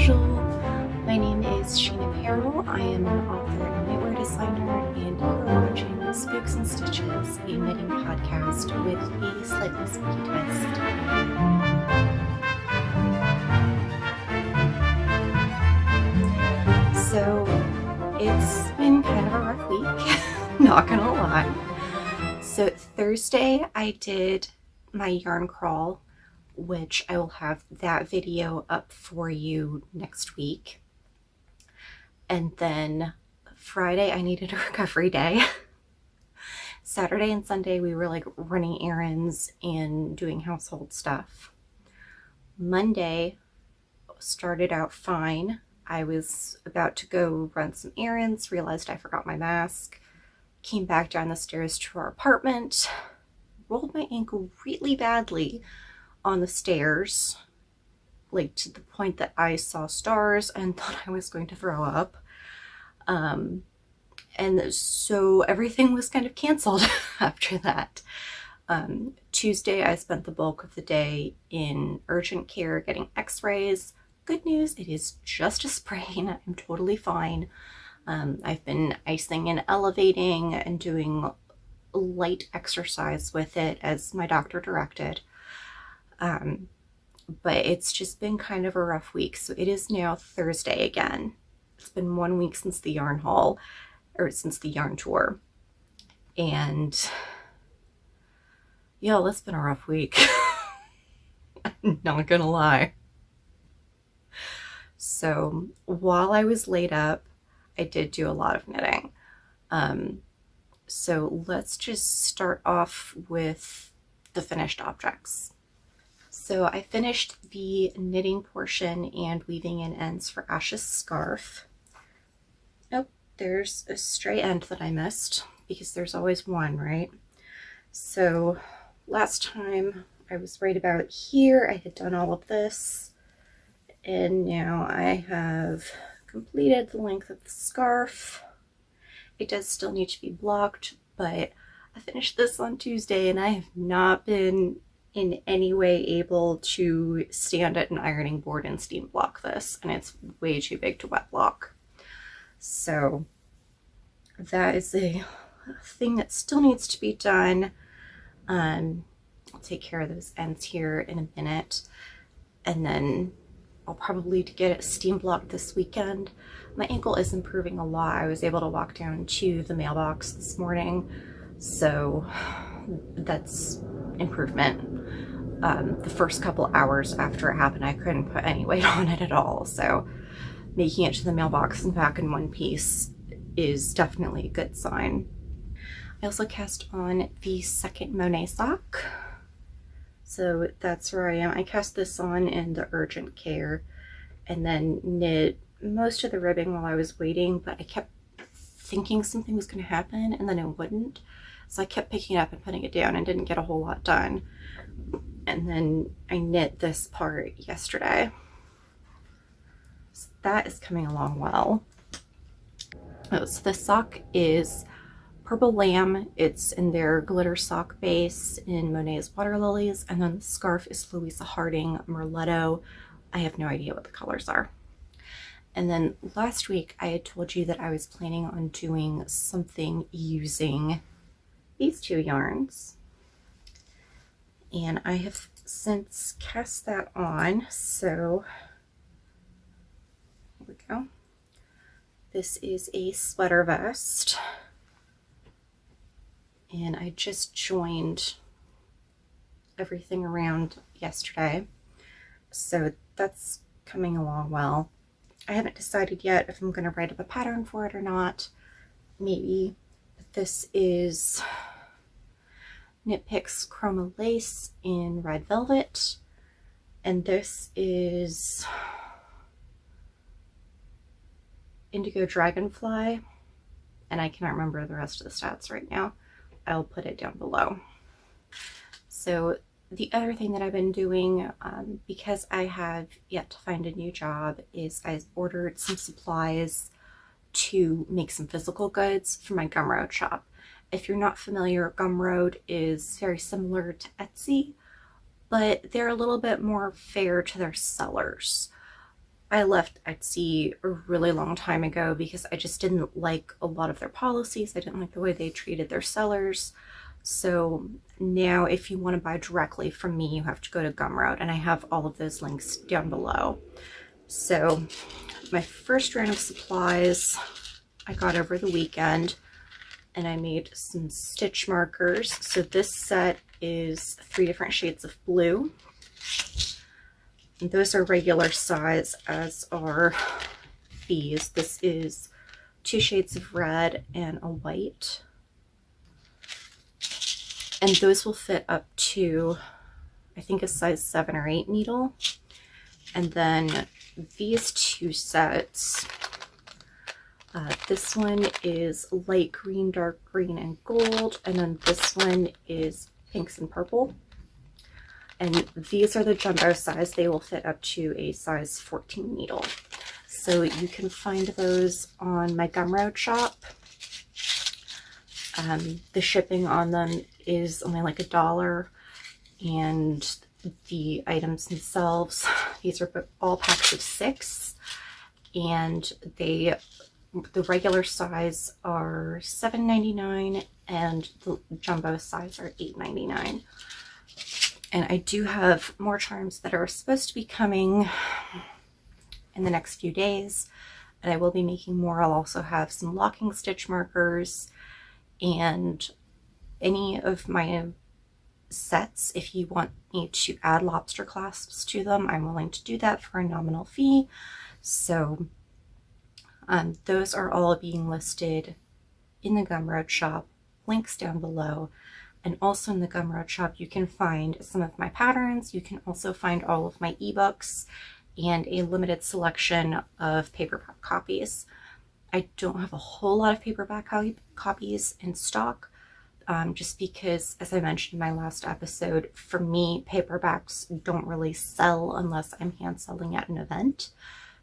Bonjour! My name is Sheena Perrell. I am an author and knitwear designer, and you are watching Spooks and Stitches, a knitting podcast with a slightly spooky twist. So, it's been kind of a rough week, not gonna lie. So Thursday I did my yarn crawl, which I will have that video up for you next week. And then Friday I needed a recovery day. Saturday and Sunday we were like running errands and doing household stuff. Monday started out fine. I was about to go run some errands, realized I forgot my mask, came back down the stairs to our apartment, rolled my ankle really badly on the stairs, like to the point that I saw stars and thought I was going to throw up. And so everything was kind of canceled after that. Tuesday, I spent the bulk of the day in urgent care getting x-rays. Good news, it is just a sprain. I'm totally fine. I've been icing and elevating and doing light exercise with it as my doctor directed. But it's just been kind of a rough week. So it is now Thursday again. It's been 1 week since the yarn haul, or since the yarn tour. And yeah, it's been a rough week. I'm not gonna lie. So while I was laid up, I did do a lot of knitting. So let's just start off with the finished objects. So I finished the knitting portion and weaving in ends for Ash's scarf. Oh, there's a stray end that I missed because there's always one, right? So last time I was right about here. I had done all of this, and now I have completed the length of the scarf. It does still need to be blocked, but I finished this on Tuesday and I have not been in any way able to stand at an ironing board and steam block this, and it's way too big to wet block. So that is a thing that still needs to be done. I'll take care of those ends here in a minute, and then I'll probably get it steam blocked this weekend. My ankle is improving a lot. I was able to walk down to the mailbox this morning, so that's improvement. The first couple hours after it happened, I couldn't put any weight on it at all, so making it to the mailbox and back in one piece is definitely a good sign. I also cast on the second Monet sock. So that's where I am. I cast this on in the urgent care and then knit most of the ribbing while I was waiting, but I kept thinking something was going to happen and then it wouldn't. So I kept picking it up and putting it down and didn't get a whole lot done. And then I knit this part yesterday. So that is coming along well. Oh, so the sock is Purple Lamb. It's in their glitter sock base in Monet's Water Lilies, and then the scarf is Louisa Harding Merletto. I have no idea what the colors are. And then last week I had told you that I was planning on doing something using these two yarns, and I have since cast that on. So here we go. This is a sweater vest, and I just joined everything around yesterday, so that's coming along well. I haven't decided yet if I'm going to write up a pattern for it or not. Maybe. But this is Knitpicks Chroma lace in red velvet, and this is Indigo Dragonfly, and I cannot remember the rest of the stats right now. I'll put it down below. So the other thing that I've been doing, because I have yet to find a new job, is I ordered some supplies to make some physical goods for my Gumroad shop. If you're not familiar, Gumroad is very similar to Etsy, but they're a little bit more fair to their sellers. I left Etsy a really long time ago because I just didn't like a lot of their policies. I didn't like the way they treated their sellers. So now if you want to buy directly from me, you have to go to Gumroad, and I have all of those links down below. So my first round of supplies I got over the weekend, and I made some stitch markers. So this set is 3 different shades of blue. And those are regular size, as are these. This is 2 shades of red and a white. And those will fit up to, I think, a size 7 or 8 needle. And then these 2 sets, this one is light green, dark green, and gold. And then this one is pinks and purple. And these are the jumbo size. They will fit up to a size 14 needle. So you can find those on my Gumroad shop. The shipping on them is only like $1, and the items themselves, these are all packs of 6, and the regular size are $7.99 and the jumbo size are $8.99. And I do have more charms that are supposed to be coming in the next few days, and I will be making more. I'll also have some locking stitch markers, and any of my sets, if you want me to add lobster clasps to them, I'm willing to do that for a nominal fee. So those are all being listed in the Gumroad shop, links down below. And also in the Gumroad shop, you can find some of my patterns. You can also find all of my ebooks and a limited selection of paperback copies. I don't have a whole lot of paperback copies in stock, just because, as I mentioned in my last episode, for me, paperbacks don't really sell unless I'm hand selling at an event.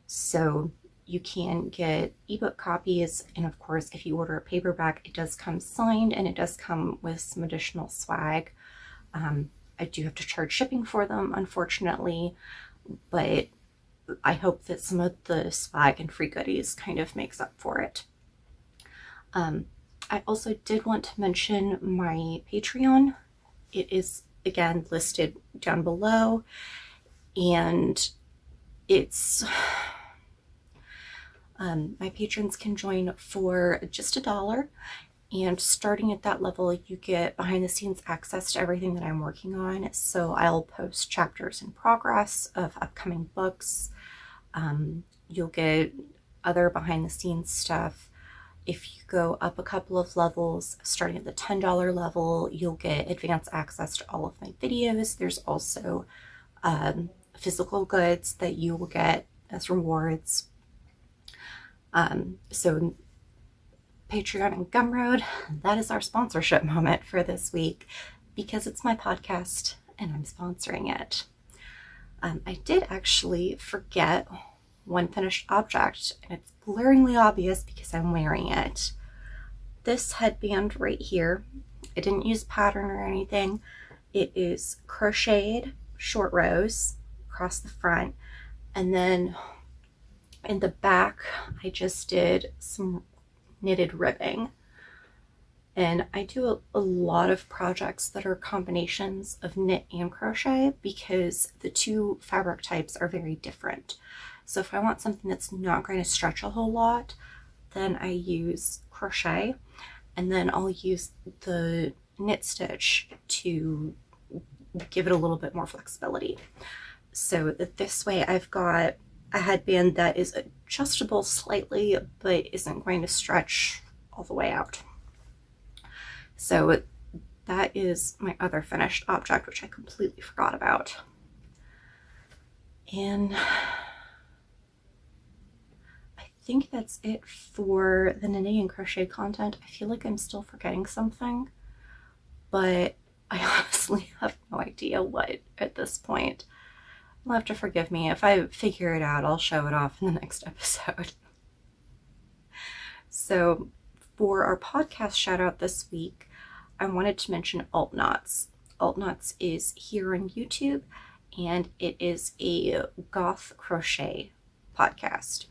So you can get ebook copies, and of course, if you order a paperback, it does come signed, and it does come with some additional swag. I do have to charge shipping for them, unfortunately, but I hope that some of the swag and free goodies kind of makes up for it. I also did want to mention my Patreon. It is, again, listed down below, and it's my patrons can join for just $1, and starting at that level, you get behind the scenes access to everything that I'm working on. So I'll post chapters in progress of upcoming books. You'll get other behind the scenes stuff. If you go up a couple of levels, starting at the $10 level, you'll get advanced access to all of my videos. There's also physical goods that you will get as rewards. So Patreon and Gumroad, that is our sponsorship moment for this week, because it's my podcast and I'm sponsoring it. I did actually forget one finished object, and it's glaringly obvious because I'm wearing it. This headband right here, I didn't use pattern or anything. It is crocheted short rows across the front, and then in the back I just did some knitted ribbing. And I do a lot of projects that are combinations of knit and crochet because the two fabric types are very different. So if I want something that's not going to stretch a whole lot, then I use crochet, and then I'll use the knit stitch to give it a little bit more flexibility. So this way I've got a headband that is adjustable slightly, but isn't going to stretch all the way out. So that is my other finished object, which I completely forgot about. And I think that's it for the knitting and crochet content. I feel like I'm still forgetting something, but I honestly have no idea what at this point. You'll have to forgive me. If I figure it out, I'll show it off in the next episode. So for our podcast shout out this week, I wanted to mention Alt Knots. Alt Knots is here on YouTube, and it is a goth crochet podcast.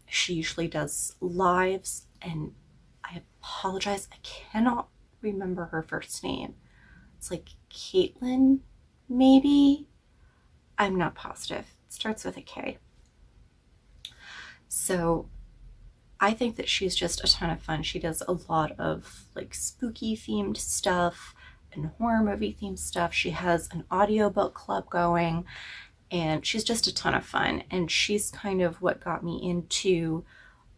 She usually does lives, and I apologize, I cannot remember her first name. It's like Caitlin, maybe? I'm not positive. It starts with a K. So I think that she's just a ton of fun. She does a lot of like spooky themed stuff and horror movie themed stuff. She has an audiobook club going, and she's just a ton of fun. And she's kind of what got me into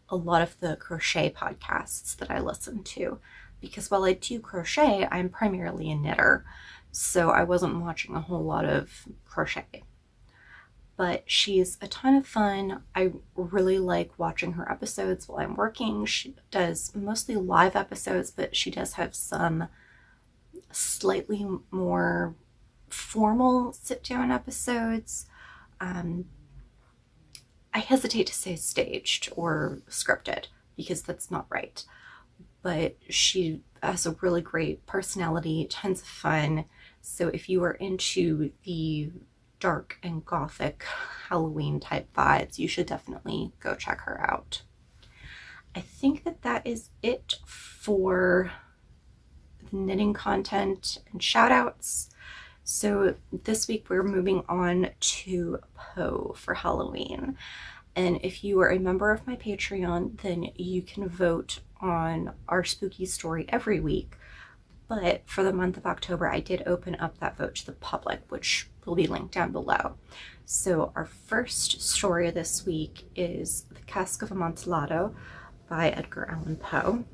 a lot of the crochet podcasts that I listen to, because while I do crochet, I'm primarily a knitter, so I wasn't watching a whole lot of crochet. But she's a ton of fun. I really like watching her episodes while I'm working. She does mostly live episodes, but she does have some slightly more formal sit-down episodes. I hesitate to say staged or scripted because that's not right. But she has a really great personality, tons of fun. So if you are into the dark and gothic Halloween type vibes, you should definitely go check her out. I think that is it for the knitting content and shout outs. So this week we're moving on to Poe for Halloween. And if you are a member of my Patreon, then you can vote on our spooky story every week. But for the month of October, I did open up that vote to the public, which will be linked down below. So our first story this week is The Cask of Amontillado by Edgar Allan Poe.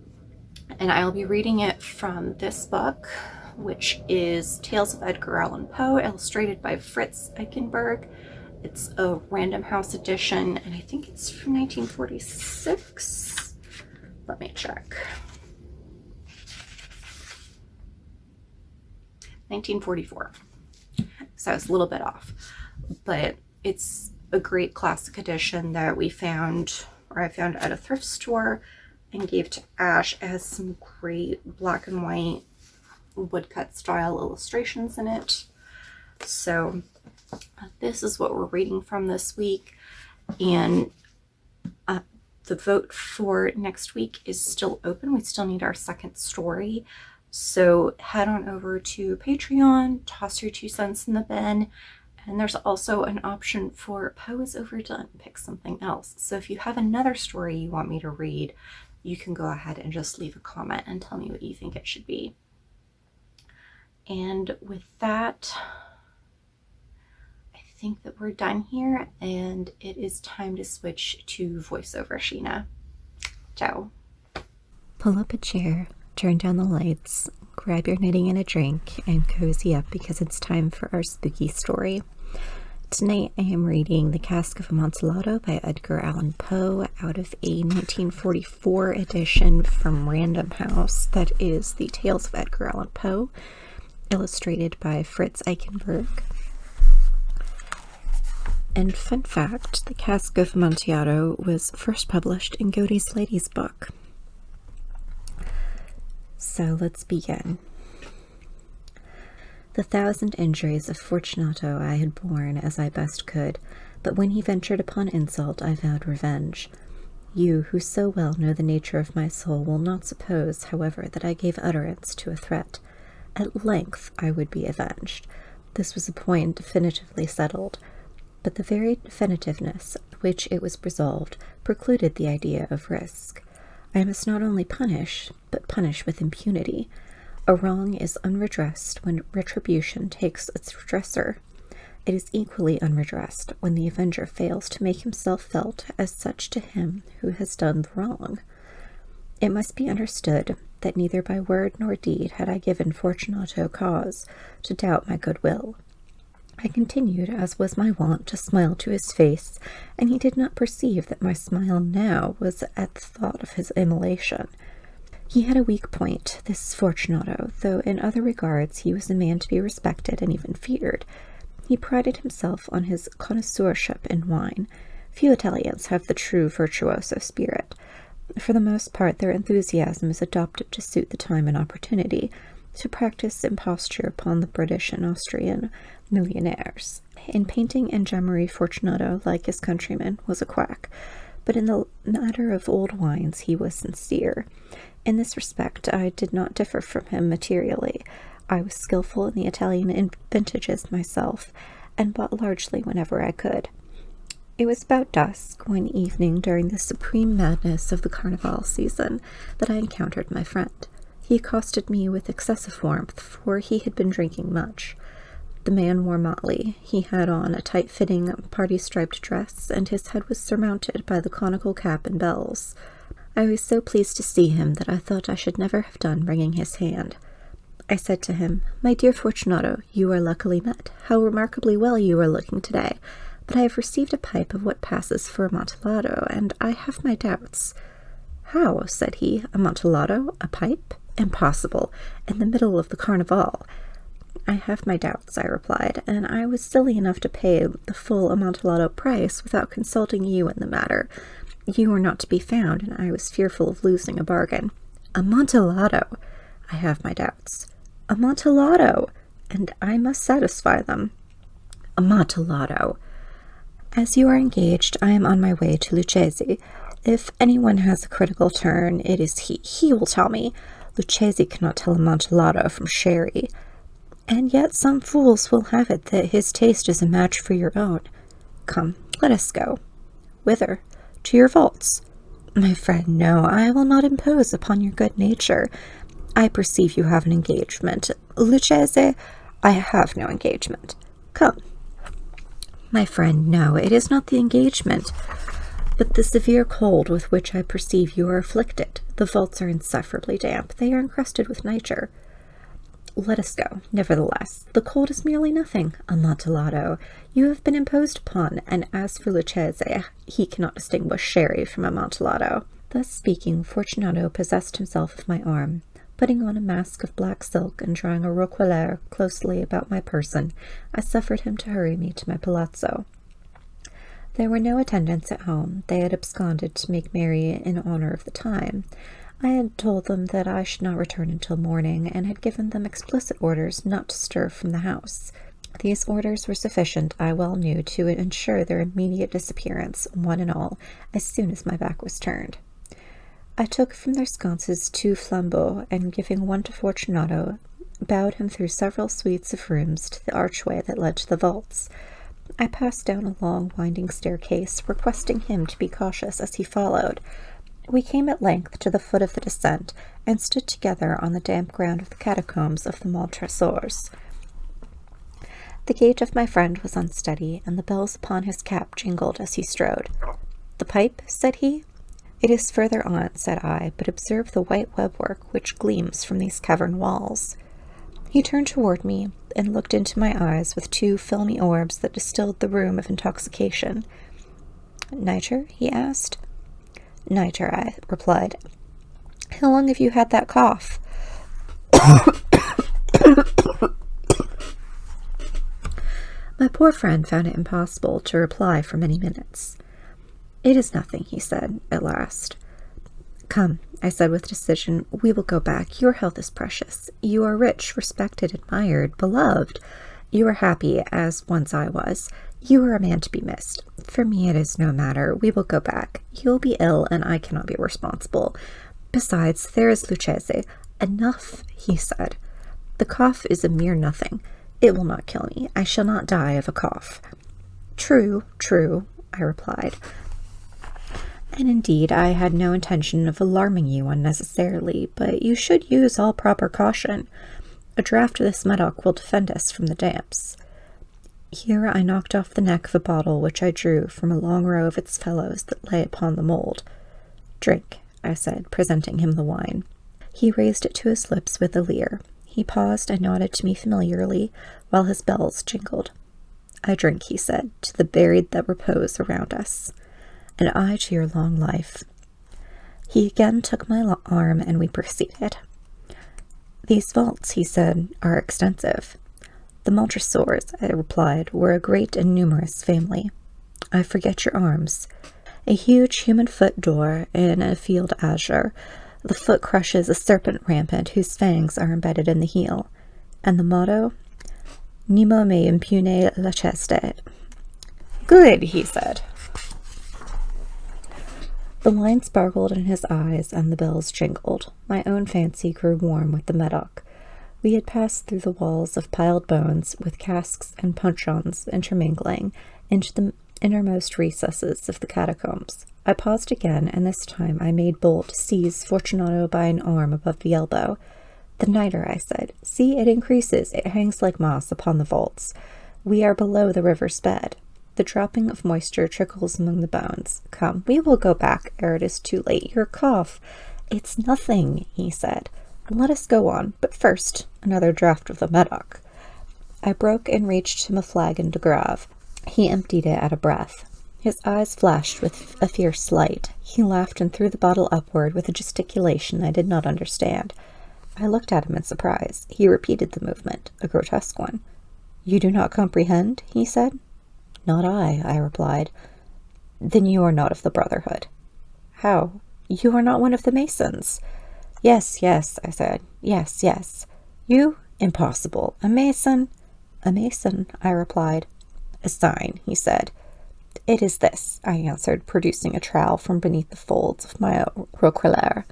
And I'll be reading it from this book, which is Tales of Edgar Allan Poe, illustrated by Fritz Eichenberg. It's a Random House edition, and I think it's from 1946. Let me check. 1944. So I was a little bit off, but it's a great classic edition that I found at a thrift store and gave to Ash. It has some great black and white woodcut style illustrations in it. So this is what we're reading from this week, and the vote for next week is still open. We still need our second story. So head on over to Patreon, toss your 2 cents in the bin, and there's also an option for Poe is overdone, pick something else. So if you have another story you want me to read, you can go ahead and just leave a comment and tell me what you think it should be. And with that, I think that we're done here, and it is time to switch to voiceover Sheena. Ciao. Pull up a chair, turn down the lights, grab your knitting and a drink, and cozy up because it's time for our spooky story. Tonight I am reading The Cask of Amontillado by Edgar Allan Poe out of a 1944 edition from Random House that is the Tales of Edgar Allan Poe, illustrated by Fritz Eichenberg. And fun fact, The Cask of Amontillado was first published in Godey's Lady's book. So let's begin. The 1,000 injuries of Fortunato I had borne as I best could, but when he ventured upon insult I vowed revenge. You, who so well know the nature of my soul, will not suppose, however, that I gave utterance to a threat. At length I would be avenged. This was a point definitively settled, but the very definitiveness which it was resolved precluded the idea of risk. I must not only punish, but punish with impunity. A wrong is unredressed when retribution takes its redresser. It is equally unredressed when the avenger fails to make himself felt as such to him who has done the wrong. It must be understood that neither by word nor deed had I given Fortunato cause to doubt my goodwill. I continued, as was my wont, to smile to his face, and he did not perceive that my smile now was at the thought of his immolation. He had a weak point, this Fortunato, though in other regards he was a man to be respected and even feared. He prided himself on his connoisseurship in wine. Few Italians have the true virtuoso spirit. For the most part, their enthusiasm is adopted to suit the time and opportunity, to practice imposture upon the British and Austrian millionaires. In painting and gemmery, Fortunato, like his countrymen, was a quack, but in the matter of old wines he was sincere. In this respect I did not differ from him materially. I was skilful in the Italian vintages myself, and bought largely whenever I could. It was about dusk, one evening during the supreme madness of the Carnival season, that I encountered my friend. He accosted me with excessive warmth, for he had been drinking much. The man wore motley. He had on a tight-fitting, party-striped dress, and his head was surmounted by the conical cap and bells. I was so pleased to see him that I thought I should never have done wringing his hand. I said to him, "My dear Fortunato, you are luckily met. How remarkably well you are looking today. But I have received a pipe of what passes for Amontillado, and I have my doubts." "How?" said he. "Amontillado? A pipe? Impossible! In the middle of the Carnival." "I have my doubts," I replied, "and I was silly enough to pay the full Amontillado price without consulting you in the matter. You were not to be found, and I was fearful of losing a bargain." "Amontillado!" "I have my doubts." "Amontillado!" "And I must satisfy them." "Amontillado!" "As you are engaged, I am on my way to Lucchese. If anyone has a critical turn, it is he. He will tell me. Lucchese cannot tell Amontillado from sherry. And yet some fools will have it that his taste is a match for your own. Come, let us go." "Whither?" "To your vaults." "My friend, no, I will not impose upon your good nature. I perceive you have an engagement. Lucchese, I have no engagement. Come." "My friend, no, it is not the engagement, but the severe cold with which I perceive you are afflicted. The vaults are insufferably damp. They are encrusted with nitre." "Let us go. Nevertheless, the cold is merely nothing. Amontillado, you have been imposed upon, and as for Lucchese, he cannot distinguish sherry from Amontillado." Thus speaking, Fortunato possessed himself of my arm. Putting on a mask of black silk and drawing a roquelaire closely about my person, I suffered him to hurry me to my palazzo. There were no attendants at home. They had absconded to make merry in honor of the time. I had told them that I should not return until morning, and had given them explicit orders not to stir from the house. These orders were sufficient, I well knew, to ensure their immediate disappearance, one and all, as soon as my back was turned. I took from their sconces 2 flambeaux, and giving one to Fortunato, bowed him through several suites of rooms to the archway that led to the vaults. I passed down a long, winding staircase, requesting him to be cautious as he followed. We came at length to the foot of the descent, and stood together on the damp ground of the catacombs of the Montresors. The gait of my friend was unsteady, and the bells upon his cap jingled as he strode. "The pipe?" said he. "It is further on," said I, "but observe the white webwork which gleams from these cavern walls." He turned toward me, and looked into my eyes with 2 filmy orbs that distilled the rheum of intoxication. "Nitre?" he asked. "Nitre," I replied. "How long have you had that cough?" My poor friend found it impossible to reply for many minutes. "It is nothing," he said, at last. "Come," I said with decision, "we will go back. Your health is precious. You are rich, respected, admired, beloved. You are happy, as once I was. You are a man to be missed. For me it is no matter. We will go back. You will be ill, and I cannot be responsible. Besides, there is Lucchese." "Enough," he said. "The cough is a mere nothing. It will not kill me. I shall not die of a cough." "True, true," I replied. "And indeed I had no intention of alarming you unnecessarily, but you should use all proper caution. A draught of this medoc will defend us from the damps." Here I knocked off the neck of a bottle which I drew from a long row of its fellows that lay upon the mould. "Drink," I said, presenting him the wine. He raised it to his lips with a leer. He paused and nodded to me familiarly, while his bells jingled. "I drink," he said, "to the buried that repose around us." "And I to your long life." He again took my arm, and we proceeded. "These vaults," he said, "are extensive." "The Montresors," I replied, "were a great and numerous family." "I forget your arms." "A huge human foot door in a field azure, The foot crushes a serpent rampant whose fangs are embedded in the heel. And the motto? Nemo me impune laceste. Good, he said. The line sparkled in his eyes, and the bells jingled. My own fancy grew warm with the Medoc. We had passed through the walls of piled bones, with casks and puncheons intermingling, into the innermost recesses of the catacombs. I paused again, and this time I made bold to seize Fortunato by an arm above the elbow. "The nitre," I said. "See, it increases. It hangs like moss upon the vaults. We are below the river's bed. The dropping of moisture trickles among the bones. Come, we will go back ere it is too late. Your cough—" "It's nothing," he said. "Let us go on. But first, another draught of the Medoc." I broke and reached him a flagon de Grave. He emptied it at a breath. His eyes flashed with a fierce light. He laughed and threw the bottle upward with a gesticulation I did not understand. I looked at him in surprise. He repeated the movement, a grotesque one. "You do not comprehend?" he said. "Not I replied. "Then you are not of the Brotherhood." "How? You are not one of the Masons?" Yes, I said. Yes. You? Impossible. A Mason?" "A Mason," I replied. "A sign," he said. "It is this," I answered, producing a trowel from beneath the folds of my roquelaire.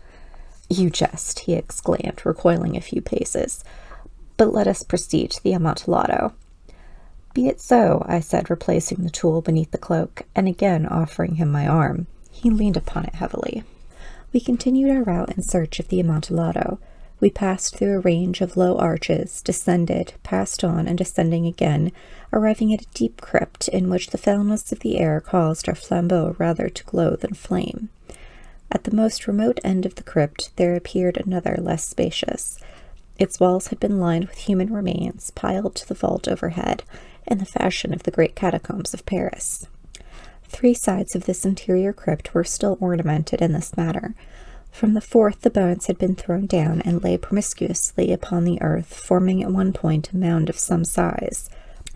"You jest," he exclaimed, recoiling a few paces. "But let us proceed to the Amontillado." "Be it so," I said, replacing the tool beneath the cloak, and again offering him my arm. He leaned upon it heavily. We continued our route in search of the Amontillado. We passed through a range of low arches, descended, passed on, and descending again, arriving at a deep crypt in which the foulness of the air caused our flambeaux rather to glow than flame. At the most remote end of the crypt there appeared another less spacious. Its walls had been lined with human remains, piled to the vault overhead, in the fashion of the great catacombs of Paris. 3 sides of this interior crypt were still ornamented in this manner. From the 4th the bones had been thrown down and lay promiscuously upon the earth, forming at one point a mound of some size.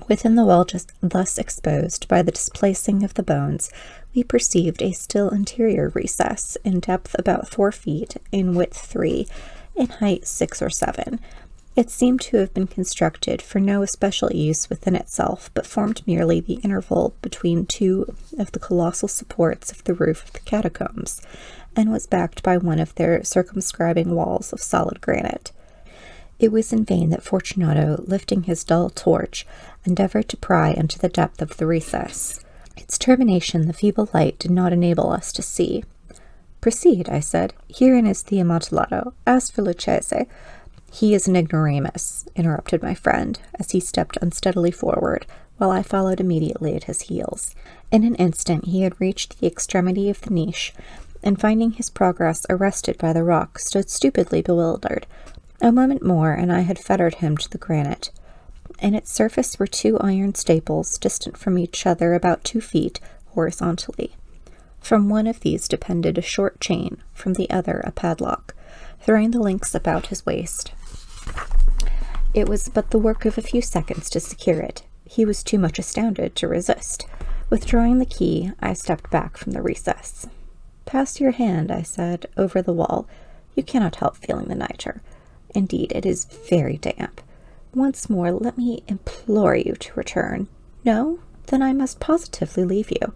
Within the wall just thus exposed by the displacing of the bones, we perceived a still interior recess, in depth about 4 feet, in width 3, in height 6 or 7. It seemed to have been constructed for no especial use within itself, but formed merely the interval between 2 of the colossal supports of the roof of the catacombs, and was backed by one of their circumscribing walls of solid granite. It was in vain that Fortunato, lifting his dull torch, endeavored to pry into the depth of the recess. Its termination the feeble light did not enable us to see. "Proceed," I said. "Herein is the Amontillado. As for Lucchese—" "He is an ignoramus," interrupted my friend, as he stepped unsteadily forward, while I followed immediately at his heels. In an instant he had reached the extremity of the niche, and finding his progress arrested by the rock, stood stupidly bewildered. A moment more, and I had fettered him to the granite. In its surface were 2 iron staples, distant from each other about 2 feet, horizontally. From one of these depended a short chain, from the other a padlock, throwing the links about his waist. It was but the work of a few seconds to secure it. He was too much astounded to resist. Withdrawing the key, I stepped back from the recess. "Pass your hand," I said, "over the wall. You cannot help feeling the nitre. Indeed, it is very damp. Once more, let me implore you to return. No? Then I must positively leave you.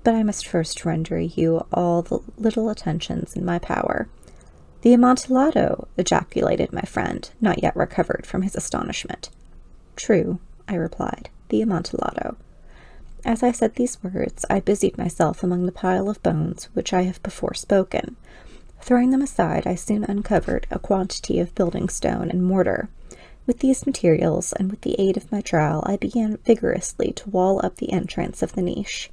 But I must first render you all the little attentions in my power." "The Amontillado!" ejaculated my friend, not yet recovered from his astonishment. "True," I replied, "the Amontillado." As I said these words, I busied myself among the pile of bones which I have before spoken. Throwing them aside, I soon uncovered a quantity of building stone and mortar. With these materials, and with the aid of my trowel, I began vigorously to wall up the entrance of the niche.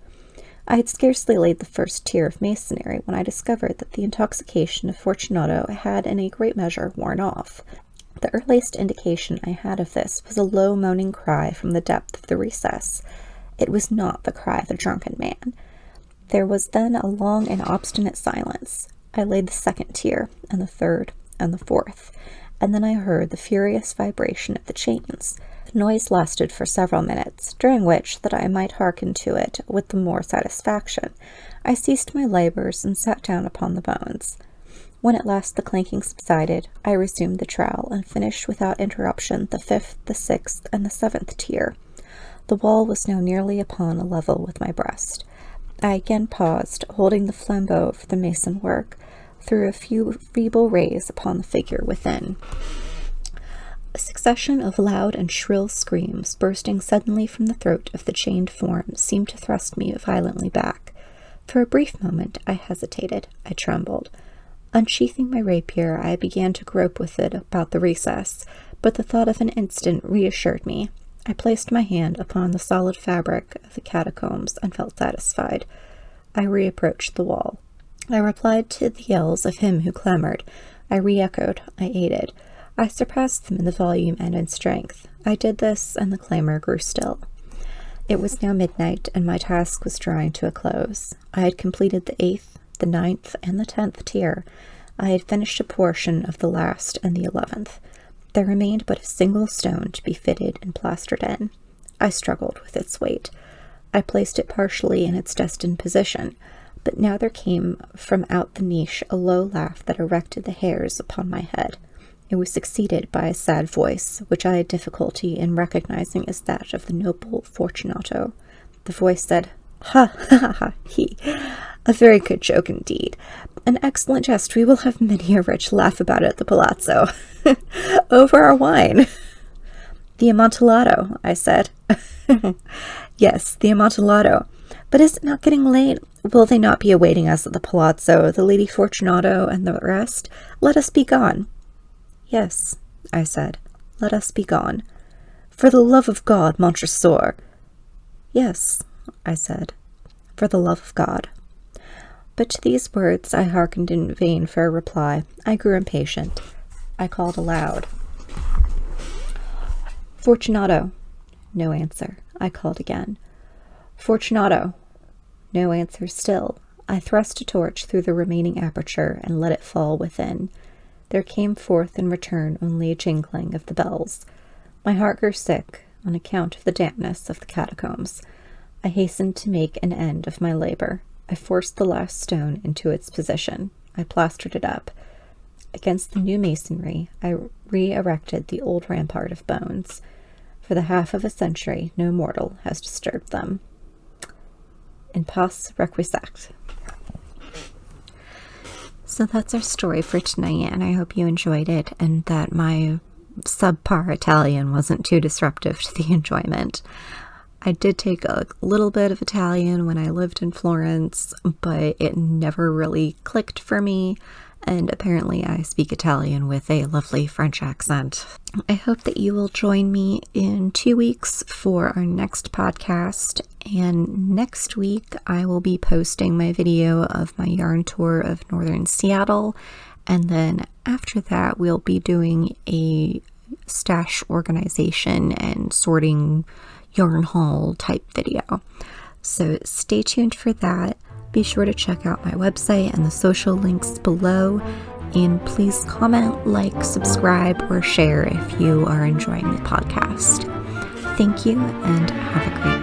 I had scarcely laid the first tier of masonry when I discovered that the intoxication of Fortunato had in a great measure worn off. The earliest indication I had of this was a low moaning cry from the depth of the recess. It was not the cry of a drunken man. There was then a long and obstinate silence. I laid the 2nd tier, and the 3rd, and the 4th, and then I heard the furious vibration of the chains. The noise lasted for several minutes, during which, that I might hearken to it with the more satisfaction, I ceased my labors and sat down upon the bones. When at last the clanking subsided, I resumed the trowel and finished without interruption the 5th, the 6th, and the 7th tier. The wall was now nearly upon a level with my breast. I again paused, holding the flambeau for the mason work, threw a few feeble rays upon the figure within. A succession of loud and shrill screams bursting suddenly from the throat of the chained form seemed to thrust me violently back. For a brief moment I hesitated. I trembled. Unsheathing my rapier, I began to grope with it about the recess, but the thought of an instant reassured me. I placed my hand upon the solid fabric of the catacombs and felt satisfied. I reapproached the wall. I replied to the yells of him who clamored. I re-echoed. I aided. I surpassed them in the volume and in strength. I did this, and the clamor grew still. It was now midnight, and my task was drawing to a close. I had completed the 8th, the 9th, and the 10th tier. I had finished a portion of the last and the 11th. There remained but a single stone to be fitted and plastered in. I struggled with its weight. I placed it partially in its destined position, but now there came from out the niche a low laugh that erected the hairs upon my head. It was succeeded by a sad voice, which I had difficulty in recognizing as that of the noble Fortunato. The voice said, "Ha, ha, ha, he! A very good joke indeed. An excellent jest. We will have many a rich laugh about it at the palazzo. Over our wine." "The Amontillado," I said. "Yes, the Amontillado. But is it not getting late? Will they not be awaiting us at the palazzo, the Lady Fortunato and the rest? Let us be gone." "Yes," I said, "let us be gone." "For the love of God, Montresor." "Yes," I said, "for the love of God." But to these words I hearkened in vain for a reply. I grew impatient. I called aloud, "Fortunato." No answer. I called again, "Fortunato." No answer still. I thrust a torch through the remaining aperture and let it fall within. There came forth in return only a jingling of the bells. My heart grew sick on account of the dampness of the catacombs. I hastened to make an end of my labor. I forced the last stone into its position. I plastered it up. Against the new masonry, I re-erected the old rampart of bones. For the half of a century, no mortal has disturbed them. In pace requiescat. So that's our story for tonight, and I hope you enjoyed it and that my subpar Italian wasn't too disruptive to the enjoyment. I did take a little bit of Italian when I lived in Florence, but it never really clicked for me, and apparently I speak Italian with a lovely French accent. I hope that you will join me in 2 weeks for our next podcast, and next week I will be posting my video of my yarn tour of northern Seattle, and then after that we'll be doing a stash organization and sorting yarn haul type video. So stay tuned for that. Be sure to check out my website and the social links below, and please comment, like, subscribe, or share if you are enjoying the podcast. Thank you, and have a great day.